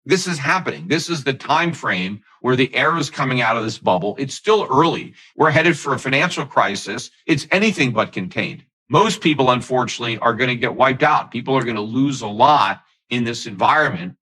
This is happening. This is the time frame where the air is coming out of this bubble. It's still early. We're headed for a financial crisis. It's anything but contained. Most people, unfortunately, are going to get wiped out. People are going to lose a lot in this environment.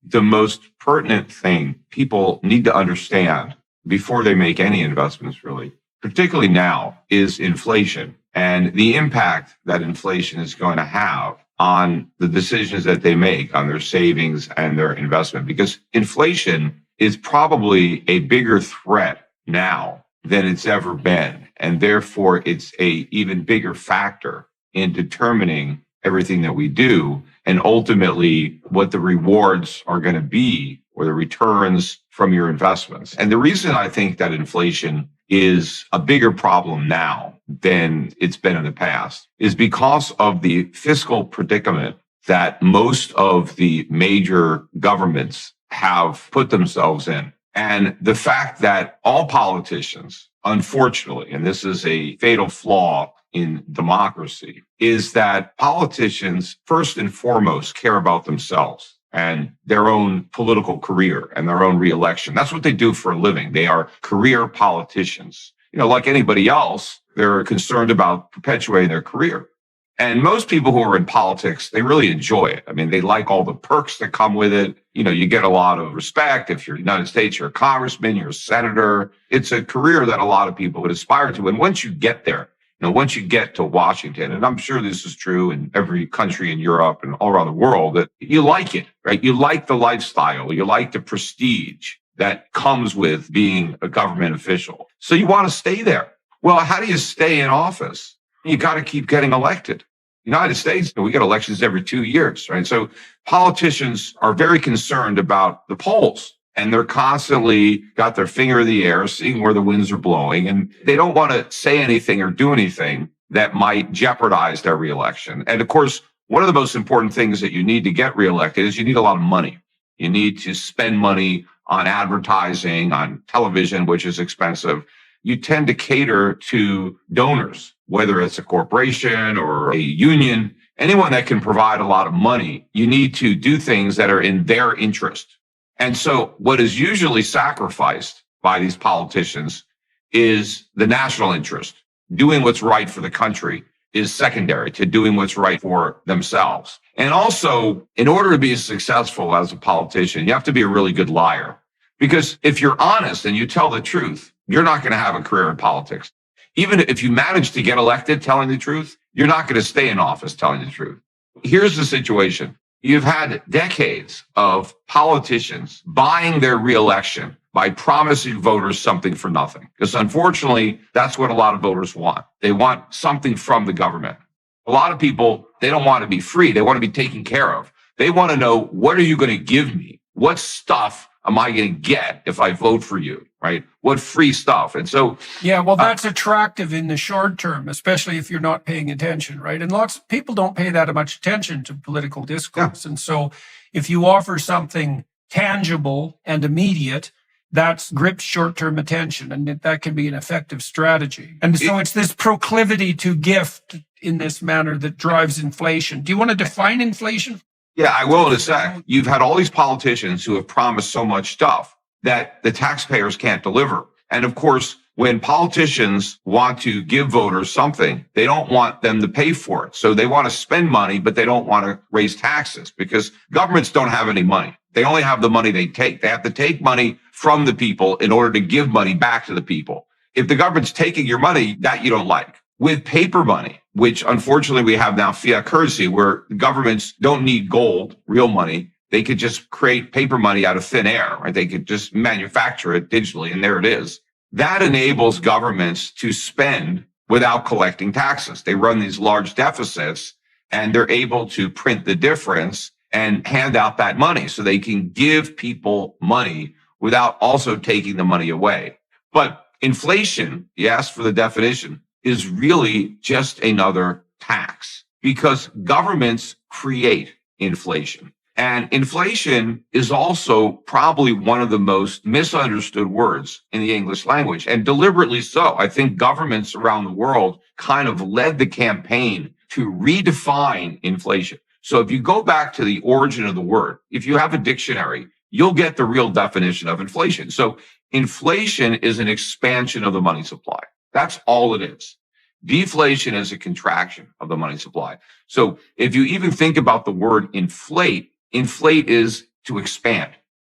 The most pertinent thing people need to understand before they make any investments, really, particularly now, is inflation and the impact that inflation is going to have on the decisions that they make on their savings and their investment, because inflation is probably a bigger threat now than it's ever been. And therefore, it's a even bigger factor in determining everything that we do and ultimately what the rewards are going to be or the returns from your investments. And the reason I think that inflation is a bigger problem now than it's been in the past is because of the fiscal predicament that most of the major governments have put themselves in. And the fact that all politicians, unfortunately, and this is a fatal flaw in democracy, is that politicians first and foremost care about themselves and their own political career and their own reelection. That's what they do for a living. They are career politicians. Like anybody else, they're concerned about perpetuating their career. And most people who are in politics, they really enjoy it. I mean, they like all the perks that come with it. You get a lot of respect. If you're in the United States, you're a congressman, you're a senator. It's a career that a lot of people would aspire to. And once you get there, once you get to Washington, and I'm sure this is true in every country in Europe and all around the world, that you like it, right? You like the lifestyle. You like the prestige that comes with being a government official. So you want to stay there. Well, how do you stay in office? You got to keep getting elected. United States, we get elections every 2 years, right? So politicians are very concerned about the polls. And they're constantly got their finger in the air, seeing where the winds are blowing. And they don't want to say anything or do anything that might jeopardize their reelection. And of course, one of the most important things that you need to get reelected is you need a lot of money. You need to spend money on advertising, on television, which is expensive. You tend to cater to donors, whether it's a corporation or a union, anyone that can provide a lot of money. You need to do things that are in their interest. And so what is usually sacrificed by these politicians is the national interest. Doing what's right for the country is secondary to doing what's right for themselves. And also, in order to be successful as a politician, you have to be a really good liar. Because if you're honest and you tell the truth, you're not going to have a career in politics. Even if you manage to get elected telling the truth, you're not going to stay in office telling the truth. Here's the situation. You've had decades of politicians buying their reelection by promising voters something for nothing. Because unfortunately, that's what a lot of voters want. They want something from the government. A lot of people, they don't want to be free. They want to be taken care of. They want to know, what are you going to give me? What stuff am I going to get if I vote for you, right? What free stuff? And so... Yeah, well, that's attractive in the short term, especially if you're not paying attention, right? And lots of people don't pay that much attention to political discourse. Yeah. And so if you offer something tangible and immediate, that's grips short-term attention, and that can be an effective strategy. And so it's this proclivity to gift in this manner that drives inflation. Do you want to define inflation? Yeah, I will in a sec. You've had all these politicians who have promised so much stuff that the taxpayers can't deliver. And of course, when politicians want to give voters something, they don't want them to pay for it. So they want to spend money, but they don't want to raise taxes because governments don't have any money. They only have the money they take. They have to take money from the people in order to give money back to the people. If the government's taking your money, that you don't like. With paper money, which unfortunately we have now fiat currency where governments don't need gold, real money. They could just create paper money out of thin air, right? They could just manufacture it digitally, and there it is. That enables governments to spend without collecting taxes. They run these large deficits, and they're able to print the difference and hand out that money so they can give people money without also taking the money away. But inflation, you asked for the definition, is really just another tax because governments create inflation. And inflation is also probably one of the most misunderstood words in the English language, and deliberately so. I think governments around the world kind of led the campaign to redefine inflation. So if you go back to the origin of the word, if you have a dictionary, you'll get the real definition of inflation. So inflation is an expansion of the money supply. That's all it is. Deflation is a contraction of the money supply. So if you even think about the word inflate is to expand,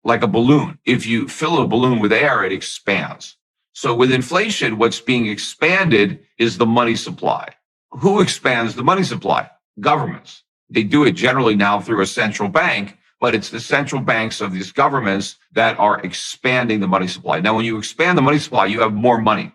like a balloon. If you fill a balloon with air, it expands. So with inflation, what's being expanded is the money supply. Who expands the money supply? Governments. They do it generally now through a central bank, but it's the central banks of these governments that are expanding the money supply. Now, when you expand the money supply, you have more money.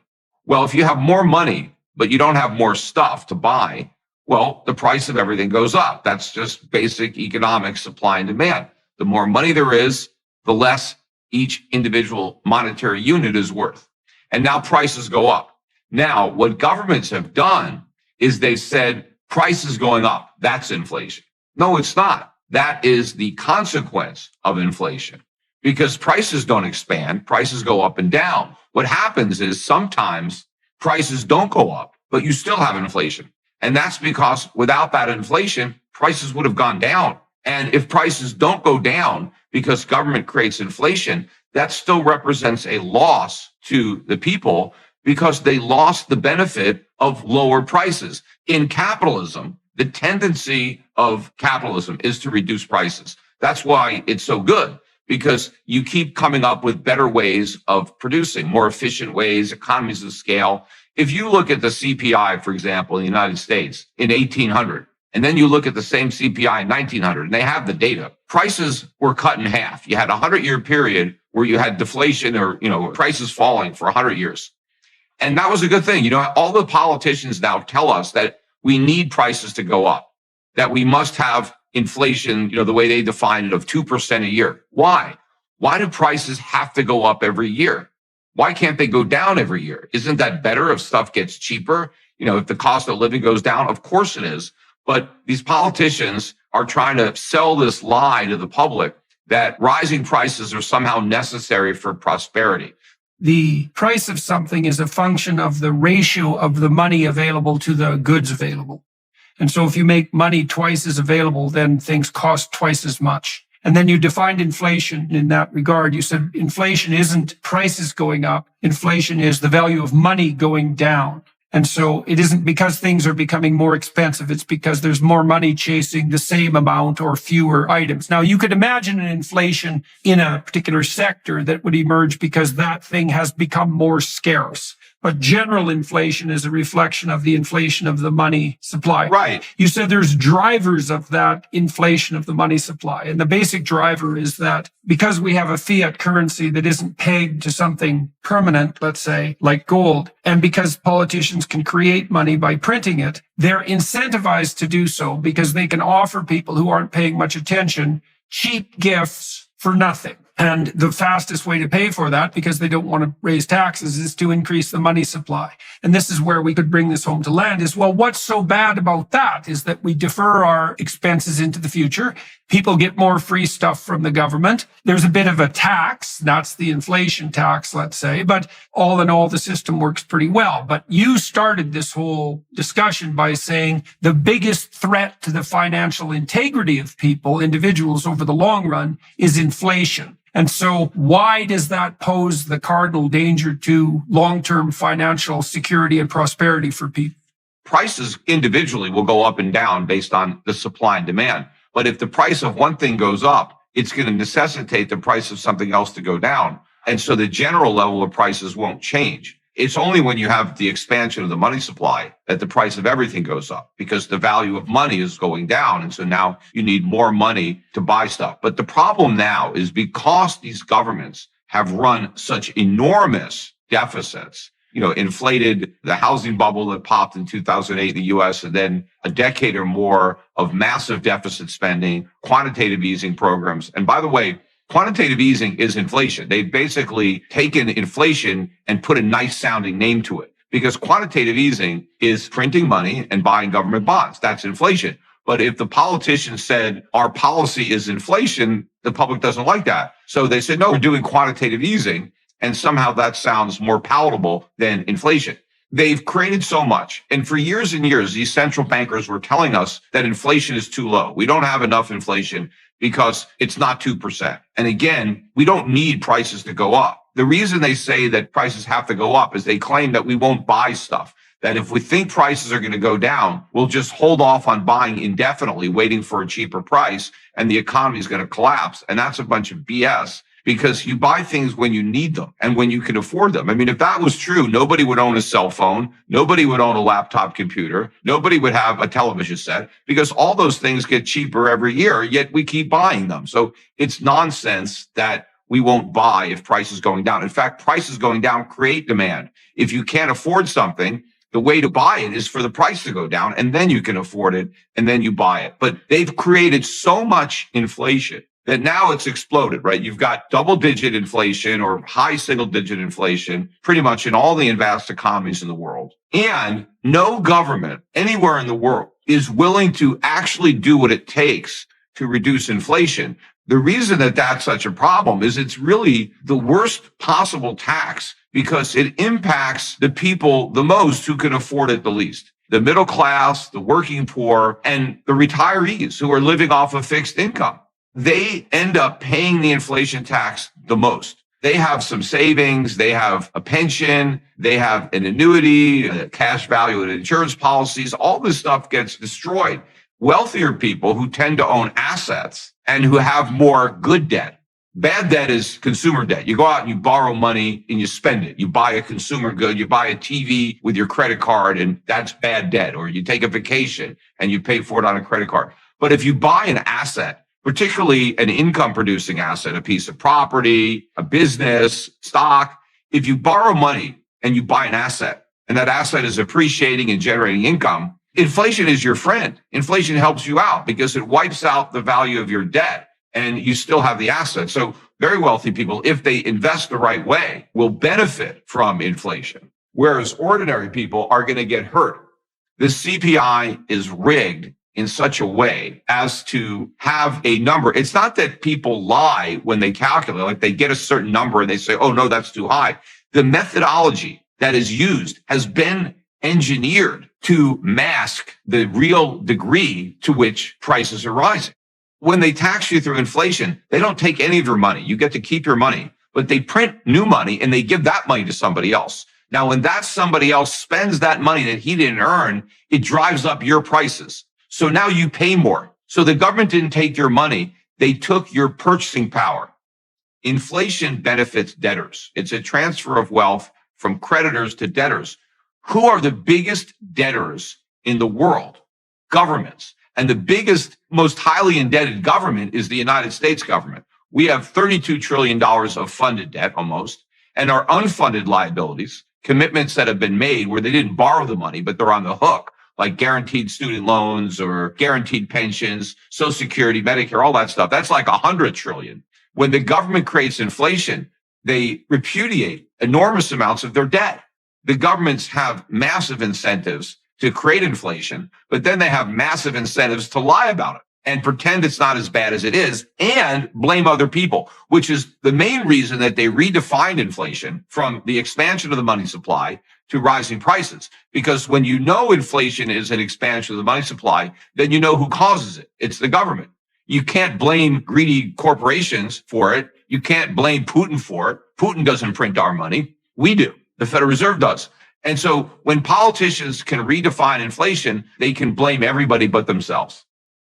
Well, if you have more money, but you don't have more stuff to buy, well, the price of everything goes up. That's just basic economic supply and demand. The more money there is, the less each individual monetary unit is worth. And now prices go up. Now, what governments have done is they've said prices going up. That's inflation. No, it's not. That is the consequence of inflation because prices don't expand. Prices go up and down. What happens is sometimes prices don't go up, but you still have inflation. And that's because without that inflation, prices would have gone down. And if prices don't go down because government creates inflation, that still represents a loss to the people because they lost the benefit of lower prices. In capitalism, the tendency of capitalism is to reduce prices. That's why it's so good, because you keep coming up with better ways of producing, more efficient ways, economies of scale. If you look at the CPI, for example, in the United States in 1800, and then you look at the same CPI in 1900, and they have the data, prices were cut in half. You had a 100-year period where you had deflation or, prices falling for 100 years. And that was a good thing. All the politicians now tell us that we need prices to go up, that we must have inflation, the way they define it, of 2% a year. Why? Why do prices have to go up every year? Why can't they go down every year? Isn't that better if stuff gets cheaper? If the cost of living goes down, of course it is. But these politicians are trying to sell this lie to the public that rising prices are somehow necessary for prosperity. The price of something is a function of the ratio of the money available to the goods available. And so if you make money twice as available, then things cost twice as much. And then you defined inflation in that regard. You said inflation isn't prices going up. Inflation is the value of money going down. And so it isn't because things are becoming more expensive. It's because there's more money chasing the same amount or fewer items. Now, you could imagine an inflation in a particular sector that would emerge because that thing has become more scarce. But general inflation is a reflection of the inflation of the money supply. Right. You said there's drivers of that inflation of the money supply. And the basic driver is that because we have a fiat currency that isn't pegged to something permanent, let's say, like gold, and because politicians can create money by printing it, they're incentivized to do so because they can offer people who aren't paying much attention cheap gifts for nothing. And the fastest way to pay for that, because they don't want to raise taxes, is to increase the money supply. And this is where we could bring this home to land is, well, what's so bad about that is that we defer our expenses into the future. People get more free stuff from the government. There's a bit of a tax. That's the inflation tax, let's say. But all in all, the system works pretty well. But you started this whole discussion by saying the biggest threat to the financial integrity of people, individuals over the long run, is inflation. And so why does that pose the cardinal danger to long-term financial security and prosperity for people? Prices individually will go up and down based on the supply and demand. But if the price of one thing goes up, it's going to necessitate the price of something else to go down. And so the general level of prices won't change. It's only when you have the expansion of the money supply that the price of everything goes up because the value of money is going down. And so now you need more money to buy stuff. But the problem now is because these governments have run such enormous deficits, inflated the housing bubble that popped in 2008 in the US, and then a decade or more of massive deficit spending, quantitative easing programs. And by the way, quantitative easing is inflation. They've basically taken inflation and put a nice sounding name to it because quantitative easing is printing money and buying government bonds. That's inflation. But if the politicians said our policy is inflation, the public doesn't like that. So they said, no, we're doing quantitative easing. And somehow that sounds more palatable than inflation. They've created so much. And for years and years, these central bankers were telling us that inflation is too low. We don't have enough inflation because it's not 2%. And again, we don't need prices to go up. The reason they say that prices have to go up is they claim that we won't buy stuff. That if we think prices are going to go down, we'll just hold off on buying indefinitely, waiting for a cheaper price, and the economy is going to collapse. And that's a bunch of BS. Because you buy things when you need them and when you can afford them. I mean, if that was true, nobody would own a cell phone. Nobody would own a laptop computer. Nobody would have a television set because all those things get cheaper every year, yet we keep buying them. So it's nonsense that we won't buy if prices going down. In fact, prices going down create demand. If you can't afford something, the way to buy it is for the price to go down, and then you can afford it, and then you buy it. But they've created so much inflation that now it's exploded, right? You've got double-digit inflation or high single-digit inflation pretty much in all the advanced economies in the world. And no government anywhere in the world is willing to actually do what it takes to reduce inflation. The reason that that's such a problem is it's really the worst possible tax because it impacts the people the most who can afford it the least. The middle class, the working poor, and the retirees who are living off of fixed income. They end up paying the inflation tax the most. They have some savings, they have a pension, they have an annuity, a cash value and insurance policies. All this stuff gets destroyed. Wealthier people who tend to own assets and who have more good debt. Bad debt is consumer debt. You go out and you borrow money and you spend it. You buy a consumer good, you buy a TV with your credit card, and that's bad debt. Or you take a vacation and you pay for it on a credit card. But if you buy an asset, particularly an income producing asset, a piece of property, a business, stock. If you borrow money and you buy an asset and that asset is appreciating and generating income, inflation is your friend. Inflation helps you out because it wipes out the value of your debt and you still have the asset. So very wealthy people, if they invest the right way, will benefit from inflation, whereas ordinary people are going to get hurt. The CPI is rigged in such a way as to have a number. It's not that people lie when they calculate, like they get a certain number and they say, oh, no, that's too high. The methodology that is used has been engineered to mask the real degree to which prices are rising. When they tax you through inflation, they don't take any of your money. You get to keep your money, but they print new money and they give that money to somebody else. Now, when that somebody else spends that money that he didn't earn, it drives up your prices. So now you pay more. So the government didn't take your money. They took your purchasing power. Inflation benefits debtors. It's a transfer of wealth from creditors to debtors. Who are the biggest debtors in the world? Governments. And the biggest, most highly indebted government is the United States government. We have $32 trillion of funded debt almost, and our unfunded liabilities, commitments that have been made where they didn't borrow the money, but they're on the hook, like guaranteed student loans or guaranteed pensions, Social Security, Medicare, all that stuff. That's like 100 trillion. When the government creates inflation, they repudiate enormous amounts of their debt. The governments have massive incentives to create inflation, but then they have massive incentives to lie about it and pretend it's not as bad as it is and blame other people, which is the main reason that they redefined inflation from the expansion of the money supply to rising prices. Because when you know inflation is an expansion of the money supply, then you know who causes it. It's the government. You can't blame greedy corporations for it. You can't blame Putin for it. Putin doesn't print our money. We do. The Federal Reserve does. And so when politicians can redefine inflation, they can blame everybody but themselves.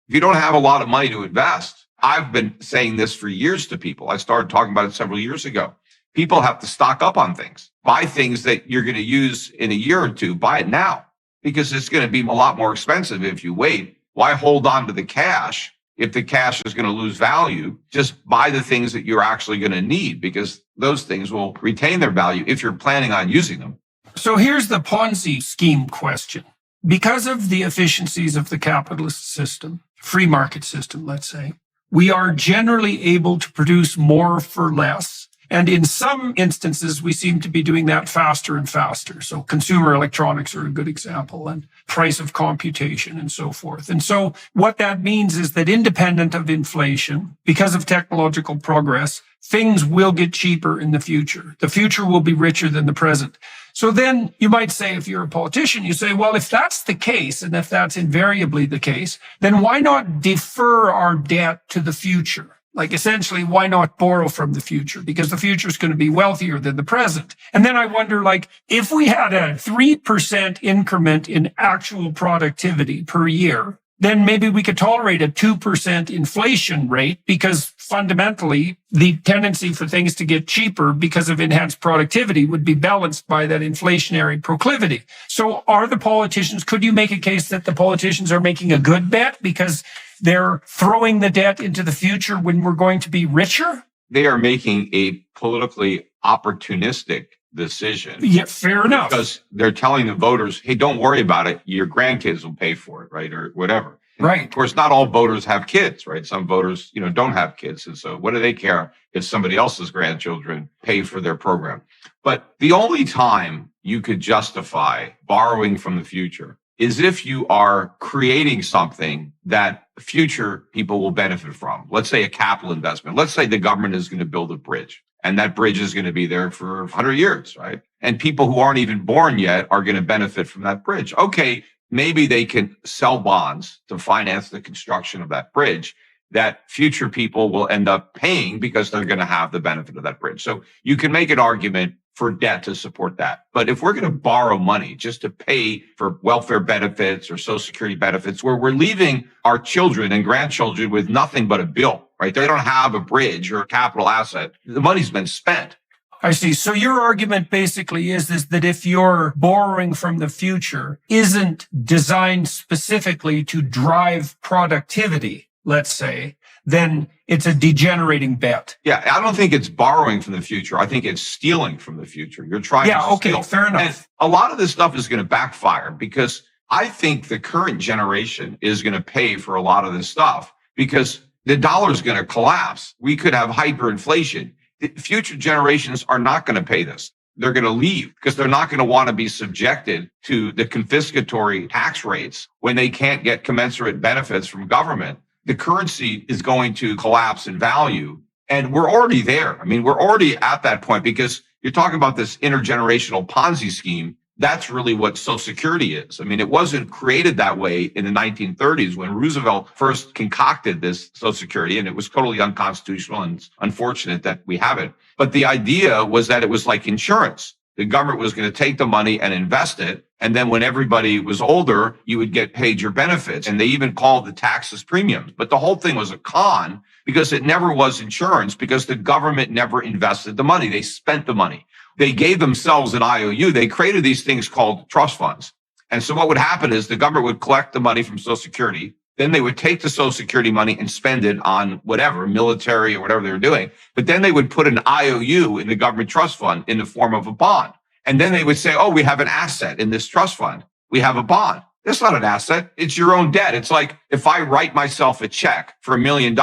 If you don't have a lot of money to invest, I've been saying this for years to people. I started talking about it several years ago. People have to stock up on things. Buy things that you're going to use in a year or two. Buy it now because it's going to be a lot more expensive if you wait. Why hold on to the cash if the cash is going to lose value? Just buy the things that you're actually going to need because those things will retain their value if you're planning on using them. So here's the Ponzi scheme question. Because of the efficiencies of the capitalist system, free market system, let's say, we are generally able to produce more for less. And in some instances, we seem to be doing that faster and faster. So consumer electronics are a good example, and price of computation and so forth. And so what that means is that independent of inflation, because of technological progress, things will get cheaper in the future. The future will be richer than the present. So then you might say, if you're a politician, you say, well, if that's the case, and if that's invariably the case, then why not defer our debt to the future? Like, essentially, why not borrow from the future? Because the future is going to be wealthier than the present. And then I wonder, like, if we had a 3% increment in actual productivity per year, then maybe we could tolerate a 2% inflation rate, because fundamentally the tendency for things to get cheaper because of enhanced productivity would be balanced by that inflationary proclivity. So could you make a case that the politicians are making a good bet because they're throwing the debt into the future when we're going to be richer? They are making a politically opportunistic decision. Yeah, fair enough. Because they're telling the voters, hey, don't worry about it. Your grandkids will pay for it, right? Or whatever. Right. Of course, not all voters have kids, right? Some voters, don't have kids. And so what do they care if somebody else's grandchildren pay for their program? But the only time you could justify borrowing from the future is if you are creating something that future people will benefit from. Let's say a capital investment. Let's say the government is going to build a bridge, and that bridge is going to be there for 100 years, right? And people who aren't even born yet are going to benefit from that bridge. Okay, maybe they can sell bonds to finance the construction of that bridge that future people will end up paying because they're going to have the benefit of that bridge. So you can make an argument for debt to support that. But if we're going to borrow money just to pay for welfare benefits or Social Security benefits, where we're leaving our children and grandchildren with nothing but a bill, right? They don't have a bridge or a capital asset. The money's been spent. I see. So your argument basically is that if you're borrowing from the future isn't designed specifically to drive productivity, let's say, then it's a degenerating bet. Yeah, I don't think it's borrowing from the future. I think it's stealing from the future. You're trying to steal. Fair enough. And a lot of this stuff is going to backfire, because I think the current generation is going to pay for a lot of this stuff because the dollar is going to collapse. We could have hyperinflation. The future generations are not going to pay this. They're going to leave because they're not going to want to be subjected to the confiscatory tax rates when they can't get commensurate benefits from government. The currency is going to collapse in value. And we're already there. I mean, we're already at that point, because you're talking about this intergenerational Ponzi scheme. That's really what Social Security is. I mean, it wasn't created that way in the 1930s when Roosevelt first concocted this Social Security, and it was totally unconstitutional, and it's unfortunate that we have it. But the idea was that it was like insurance. The government was going to take the money and invest it. And then when everybody was older, you would get paid your benefits. And they even called the taxes premiums. But the whole thing was a con, because it never was insurance, because the government never invested the money. They spent the money. They gave themselves an IOU. They created these things called trust funds. And so what would happen is the government would collect the money from Social Security. Then they would take the Social Security money and spend it on whatever, military or whatever they were doing. But then they would put an IOU in the government trust fund in the form of a bond. And then they would say, oh, we have an asset in this trust fund. We have a bond. That's not an asset. It's your own debt. It's like if I write myself a check for $1 million,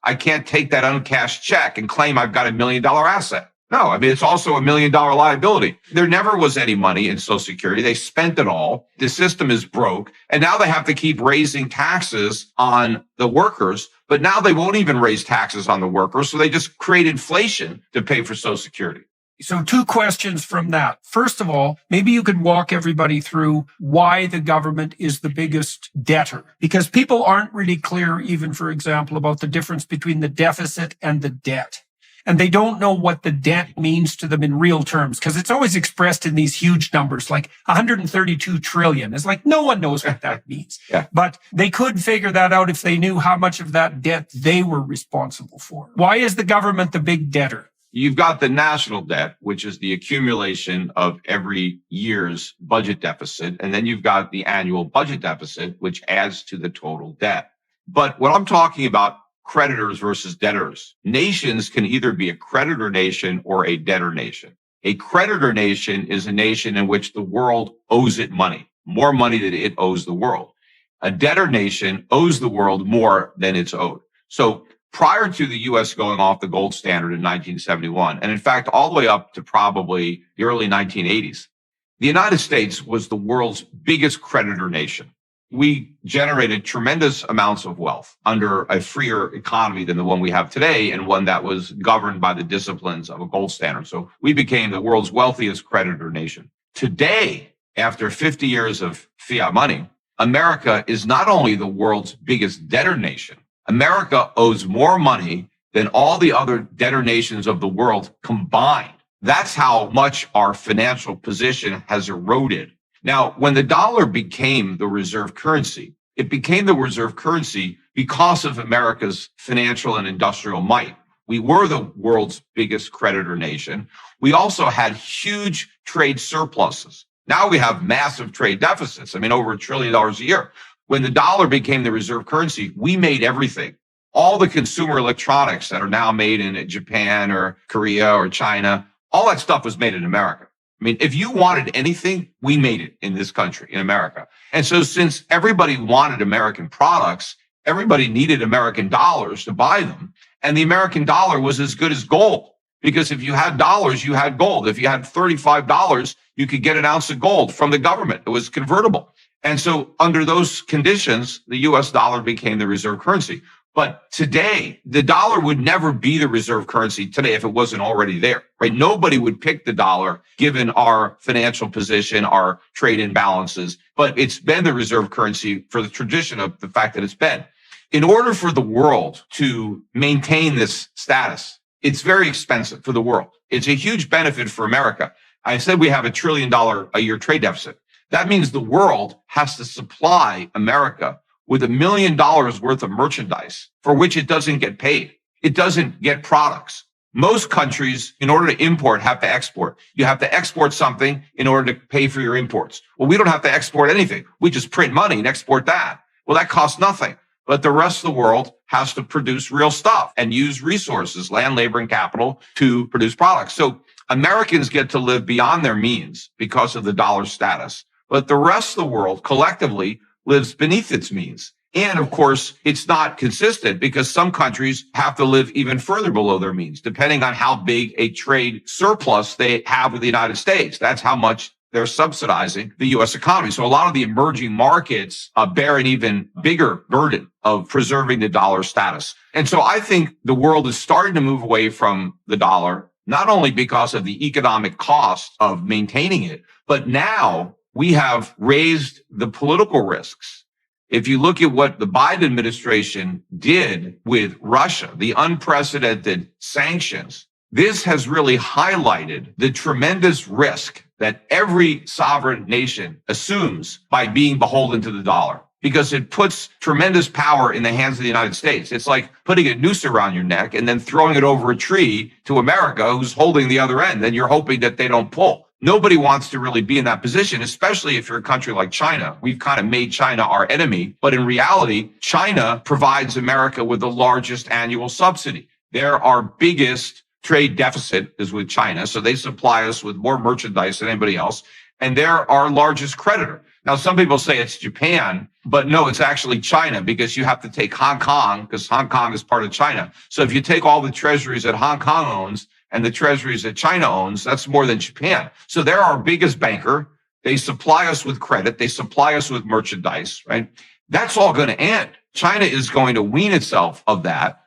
I can't take that uncashed check and claim I've got $1 million asset. No, I mean, it's also $1 million liability. There never was any money in Social Security. They spent it all. The system is broke. And now they have to keep raising taxes on the workers. But now they won't even raise taxes on the workers. So they just create inflation to pay for Social Security. So 2 questions from that. First of all, maybe you could walk everybody through why the government is the biggest debtor, because people aren't really clear, even, for example, about the difference between the deficit and the debt. And they don't know what the debt means to them in real terms, because it's always expressed in these huge numbers, like 132 trillion. It's like no one knows what that means. Yeah. But they could figure that out if they knew how much of that debt they were responsible for. Why is the government the big debtor? You've got the national debt, which is the accumulation of every year's budget deficit. And then you've got the annual budget deficit, which adds to the total debt. But what I'm talking about, creditors versus debtors. Nations can either be a creditor nation or a debtor nation. A creditor nation is a nation in which the world owes it money, more money than it owes the world. A debtor nation owes the world more than it's owed. So prior to the U.S. going off the gold standard in 1971, and in fact, all the way up to probably the early 1980s, the United States was the world's biggest creditor nation. We generated tremendous amounts of wealth under a freer economy than the one we have today, and one that was governed by the disciplines of a gold standard. So we became the world's wealthiest creditor nation. Today, after 50 years of fiat money, America is not only the world's biggest debtor nation, America owes more money than all the other debtor nations of the world combined. That's how much our financial position has eroded. Now, when the dollar became the reserve currency, it became the reserve currency because of America's financial and industrial might. We were the world's biggest creditor nation. We also had huge trade surpluses. Now we have massive trade deficits. I mean, over $1 trillion a year. When the dollar became the reserve currency, we made everything. All the consumer electronics that are now made in Japan or Korea or China, all that stuff was made in America. I mean, if you wanted anything, we made it in this country, in America. And so since everybody wanted American products, everybody needed American dollars to buy them. And the American dollar was as good as gold, because if you had dollars, you had gold. If you had $35, you could get an ounce of gold from the government. It was convertible. And so under those conditions, the US dollar became the reserve currency. But today, the dollar would never be the reserve currency today if it wasn't already there, right? Nobody would pick the dollar given our financial position, our trade imbalances, but it's been the reserve currency for the tradition of the fact that it's been. In order for the world to maintain this status, it's very expensive for the world. It's a huge benefit for America. I said we have $1 trillion a year trade deficit. That means the world has to supply America with $1 million worth of merchandise for which it doesn't get paid. It doesn't get products. Most countries, in order to import, have to export. You have to export something in order to pay for your imports. Well, we don't have to export anything. We just print money and export that. Well, that costs nothing. But the rest of the world has to produce real stuff and use resources, land, labor, and capital to produce products. So Americans get to live beyond their means because of the dollar status. But the rest of the world collectively lives beneath its means. And of course, it's not consistent because some countries have to live even further below their means, depending on how big a trade surplus they have with the United States. That's how much they're subsidizing the U.S. economy. So a lot of the emerging markets bear an even bigger burden of preserving the dollar status. And so I think the world is starting to move away from the dollar, not only because of the economic cost of maintaining it, but now we have raised the political risks. If you look at what the Biden administration did with Russia, the unprecedented sanctions, this has really highlighted the tremendous risk that every sovereign nation assumes by being beholden to the dollar, because it puts tremendous power in the hands of the United States. It's like putting a noose around your neck and then throwing it over a tree to America, who's holding the other end. Then you're hoping that they don't pull. Nobody wants to really be in that position, especially if you're a country like China. We've kind of made China our enemy, but in reality, China provides America with the largest annual subsidy. They're our biggest trade deficit is with China. So they supply us with more merchandise than anybody else. And they're our largest creditor. Now, some people say it's Japan, but no, it's actually China, because you have to take Hong Kong, because Hong Kong is part of China. So if you take all the treasuries that Hong Kong owns and the treasuries that China owns, that's more than Japan. So they're our biggest banker. They supply us with credit. They supply us with merchandise, right? That's all going to end. China is going to wean itself of that.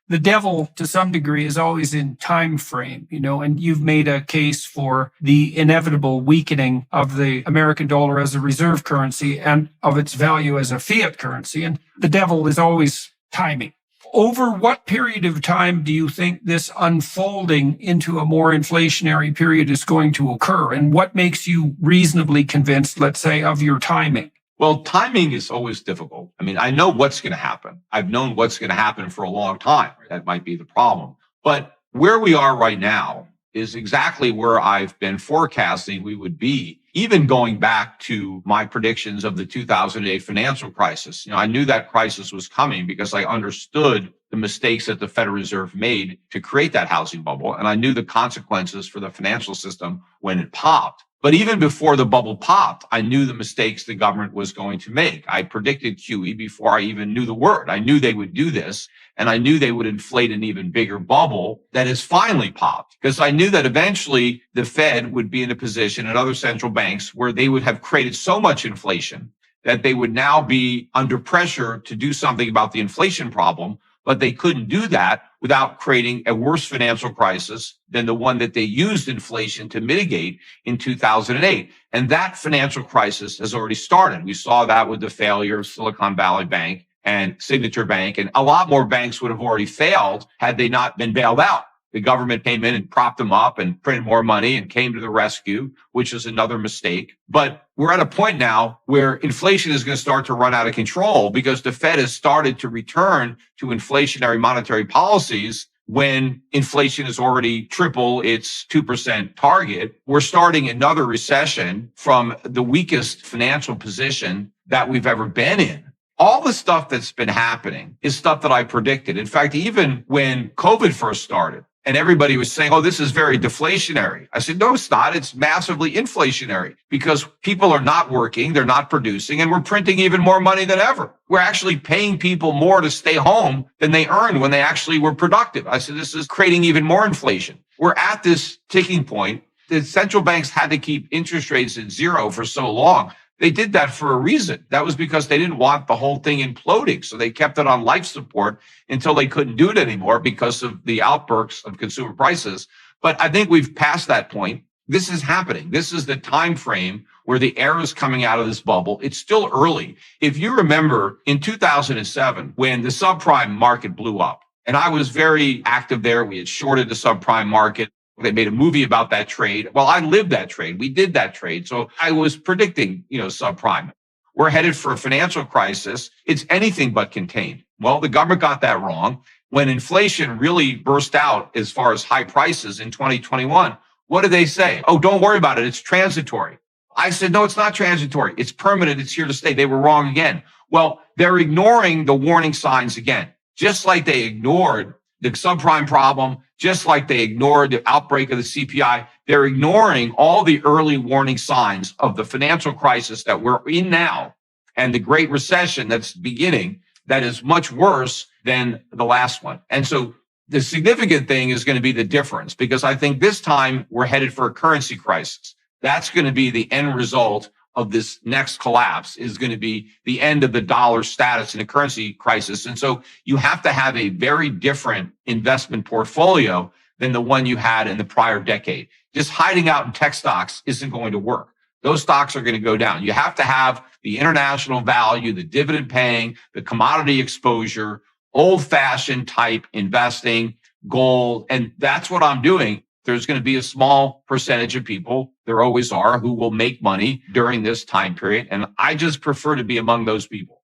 The devil, to some degree, is always in time frame, and you've made a case for the inevitable weakening of the American dollar as a reserve currency and of its value as a fiat currency. And the devil is always timing. Over what period of time do you think this unfolding into a more inflationary period is going to occur? And what makes you reasonably convinced, let's say, of your timing? Well, timing is always difficult. I mean, I know what's going to happen. I've known what's going to happen for a long time. That might be the problem. But where we are right now is exactly where I've been forecasting we would be, even going back to my predictions of the 2008 financial crisis. I knew that crisis was coming because I understood the mistakes that the Federal Reserve made to create that housing bubble. And I knew the consequences for the financial system when it popped. But even before the bubble popped, I knew the mistakes the government was going to make. I predicted QE before I even knew the word. I knew they would do this, and I knew they would inflate an even bigger bubble that has finally popped, because I knew that eventually the Fed would be in a position, and other central banks, where they would have created so much inflation that they would now be under pressure to do something about the inflation problem, but they couldn't do that without creating a worse financial crisis than the one that they used inflation to mitigate in 2008. And that financial crisis has already started. We saw that with the failure of Silicon Valley Bank and Signature Bank, and a lot more banks would have already failed had they not been bailed out. The government came in and propped them up and printed more money and came to the rescue, which is another mistake. But we're at a point now where inflation is going to start to run out of control because the Fed has started to return to inflationary monetary policies when inflation is already triple its 2% target. We're starting another recession from the weakest financial position that we've ever been in. All the stuff that's been happening is stuff that I predicted. In fact, even when COVID first started and everybody was saying, oh, this is very deflationary, I said, no, it's not. It's massively inflationary because people are not working, they're not producing, and we're printing even more money than ever. We're actually paying people more to stay home than they earned when they actually were productive. I said, this is creating even more inflation. We're at this ticking point. The central banks had to keep interest rates at zero for so long. They did that for a reason. That was because they didn't want the whole thing imploding. So they kept it on life support until they couldn't do it anymore because of the outbursts of consumer prices. But I think we've passed that point. This is happening. This is the time frame where the air is coming out of this bubble. It's still early. If you remember in 2007, when the subprime market blew up, and I was very active there, we had shorted the subprime market. They made a movie about that trade. Well, I lived that trade. We did that trade. So I was predicting, subprime. We're headed for a financial crisis. It's anything but contained. Well, the government got that wrong. When inflation really burst out as far as high prices in 2021, what did they say? Oh, don't worry about it. It's transitory. I said, no, it's not transitory. It's permanent. It's here to stay. They were wrong again. Well, they're ignoring the warning signs again, just like they ignored the subprime problem, just like they ignored the outbreak of the CPI. They're ignoring all the early warning signs of the financial crisis that we're in now and the Great Recession that's beginning that is much worse than the last one. And so the significant thing is going to be the difference, because I think this time we're headed for a currency crisis. That's going to be the end result of this next collapse, is going to be the end of the dollar status in a currency crisis. And so you have to have a very different investment portfolio than the one you had in the prior decade. Just hiding out in tech stocks isn't going to work. Those stocks are going to go down. You have to have the international value, the dividend paying, the commodity exposure, old fashioned type investing, gold. And that's what I'm doing. There's going to be a small percentage of people, there always are, who will make money during this time period. And I just prefer to be among those people.